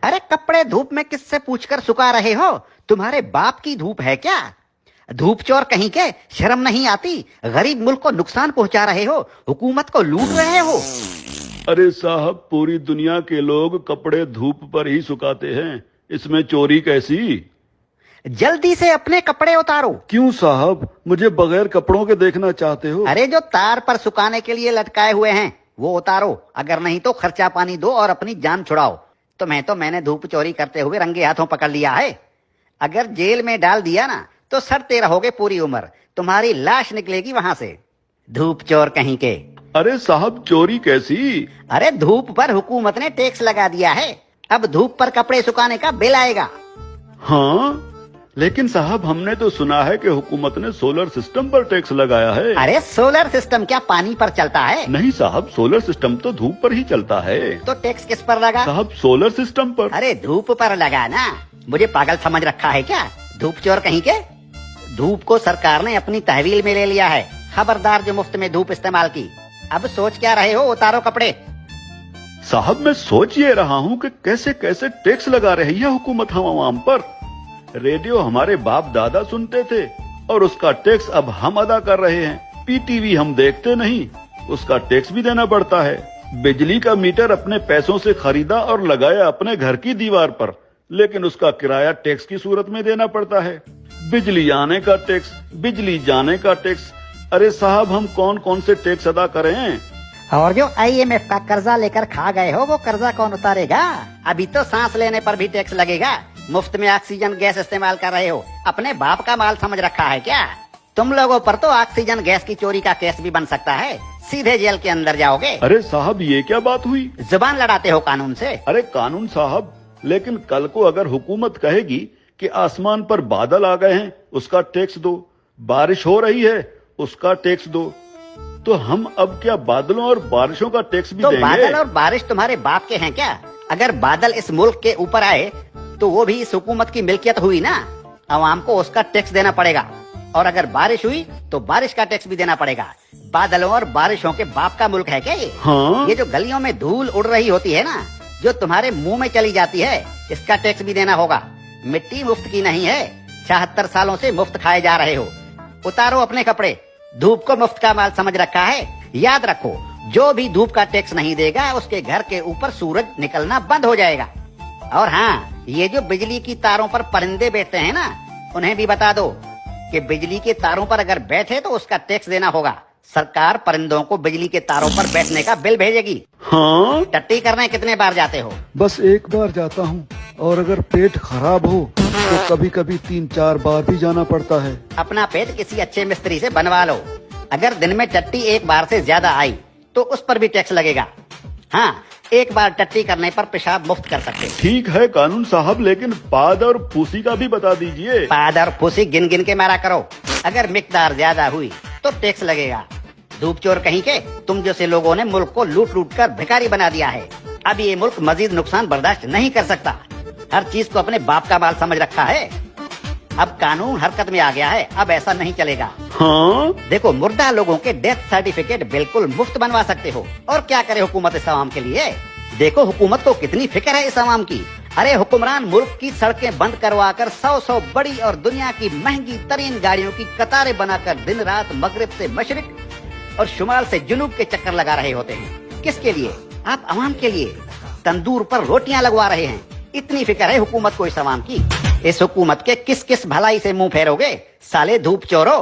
अरे कपड़े धूप में किससे पूछकर सुखा रहे हो? तुम्हारे बाप की धूप है क्या? धूप चोर कहीं के, शर्म नहीं आती? गरीब मुल्क को नुकसान पहुंचा रहे हो, हुकूमत को लूट रहे हो। अरे साहब, पूरी दुनिया के लोग कपड़े धूप पर ही सुखाते हैं, इसमें चोरी कैसी? जल्दी से अपने कपड़े उतारो। क्यों साहब, मुझे बगैर कपड़ों के देखना चाहते हो? अरे जो तार पर सुखाने के लिए लटकाए हुए हैं वो उतारो, अगर नहीं तो खर्चा पानी दो और अपनी जान छुड़ाओ। मैंने धूप चोरी करते हुए रंगे हाथों पकड़ लिया है। अगर जेल में डाल दिया ना तो सड़ते रहोगे पूरी उम्र, तुम्हारी लाश निकलेगी वहां से। धूप चोर कहीं के। अरे साहब, चोरी कैसी? अरे धूप पर हुकूमत ने टैक्स लगा दिया है, अब धूप पर कपड़े सुखाने का बिल आएगा। हाँ, लेकिन साहब हमने तो सुना है कि हुकूमत ने सोलर सिस्टम पर टैक्स लगाया है। अरे सोलर सिस्टम क्या पानी पर चलता है? नहीं साहब, सोलर सिस्टम तो धूप पर ही चलता है। तो टैक्स किस पर लगा? साहब सोलर सिस्टम पर। अरे धूप पर लगा ना, मुझे पागल समझ रखा है क्या? धूप चोर कहीं के। धूप को सरकार ने अपनी तहवील में ले लिया है, खबरदार जो मुफ्त में धूप इस्तेमाल की। अब सोच क्या रहे हो? उतारो कपड़े। साहब मैं सोच ये रहा हूँ कि कैसे कैसे टैक्स लगा रही है हुकूमत हम आवाम पर। रेडियो हमारे बाप दादा सुनते थे और उसका टैक्स अब हम अदा कर रहे हैं। पीटीवी हम देखते नहीं, उसका टैक्स भी देना पड़ता है। बिजली का मीटर अपने पैसों से खरीदा और लगाया अपने घर की दीवार पर, लेकिन उसका किराया टैक्स की सूरत में देना पड़ता है। बिजली आने का टैक्स, बिजली जाने का टैक्स। अरे साहब, हम कौन कौन से टैक्स अदा करें? और जो IMF का कर्जा लेकर खा गए हो वो कर्जा कौन उतारेगा? अभी तो सांस लेने पर भी टैक्स लगेगा। मुफ्त में ऑक्सीजन गैस इस्तेमाल कर रहे हो, अपने बाप का माल समझ रखा है क्या? तुम लोगों पर तो ऑक्सीजन गैस की चोरी का केस भी बन सकता है, सीधे जेल के अंदर जाओगे। अरे साहब, ये क्या बात हुई? जुबान लड़ाते हो कानून से। अरे कानून साहब, लेकिन कल को अगर हुकूमत कहेगी कि आसमान पर बादल आ गए हैं, उसका टैक्स दो, बारिश हो रही है, उसका टैक्स दो, तो हम अब क्या बादलों और बारिशों का टैक्स भी तो देंगे? बादल और बारिश तुम्हारे बाप के हैं क्या? अगर बादल इस मुल्क के ऊपर आए तो वो भी इस हुकूमत की मिल्कियत हुई ना, अवाम को उसका टैक्स देना पड़ेगा। और अगर बारिश हुई तो बारिश का टैक्स भी देना पड़ेगा। बादलों और बारिशों के बाप का मुल्क है क्या ये? हाँ? ये जो गलियों में धूल उड़ रही होती है ना, जो तुम्हारे मुंह में चली जाती है, इसका टैक्स भी देना होगा। मिट्टी मुफ्त की नहीं है, 76 सालों से मुफ्त खाए जा रहे हो। उतारो अपने कपड़े, धूप को मुफ्त का माल समझ रखा है। याद रखो, जो भी धूप का टैक्स नहीं देगा उसके घर के ऊपर सूरज निकलना बंद हो जाएगा। और हाँ, ये जो बिजली की तारों पर परिंदे बैठते हैं ना, उन्हें भी बता दो कि बिजली के तारों पर अगर बैठे तो उसका टैक्स देना होगा। सरकार परिंदों को बिजली के तारों पर बैठने का बिल भेजेगी। हाँ? टट्टी करने कितने बार जाते हो? बस एक बार जाता हूँ, और अगर पेट खराब हो तो कभी कभी 3-4 बार भी जाना पड़ता है। अपना पेट किसी अच्छे मिस्त्री से बनवा लो। अगर दिन में टट्टी एक बार से ज्यादा आई तो उस पर भी टैक्स लगेगा। हाँ, एक बार टट्टी करने पर पेशाब मुफ्त कर सकते हैं। ठीक है कानून साहब, लेकिन पाद और फूसी का भी बता दीजिए। पाद और फूसी गिन गिन के मारा करो, अगर मिकदार ज्यादा हुई तो टैक्स लगेगा। धूप चोर कहीं के, तुम जैसे लोगों ने मुल्क को लूट लूट कर भिखारी बना दिया है। अब ये मुल्क मजीद नुकसान बर्दाश्त नहीं कर सकता। हर चीज को अपने बाप का माल समझ रखा है। अब कानून हरकत में आ गया है, अब ऐसा नहीं चलेगा। हाँ? देखो, मुर्दा लोगों के डेथ सर्टिफिकेट बिल्कुल मुफ्त बनवा सकते हो। और क्या करे हुकूमत इस आवाम के लिए? देखो हुकूमत को कितनी फिक्र है इस आवाम की। अरे हुक्मरान मुल्क की सड़कें बंद करवाकर 100 बड़ी और दुनिया की महंगी तरीन गाड़ियों की कतारें बनाकर दिन रात मगरिब से मशरिक और शुमाल से जुनूब के चक्कर लगा रहे होते हैं। किसके लिए? आप आवाम के लिए। तंदूर पर रोटियां लगवा रहे हैं। इतनी फिक्र है हुकूमत को इस आवाम की। इस हुकूमत के किस किस भलाई से मुंह फेरोगे साले धूप चोरो?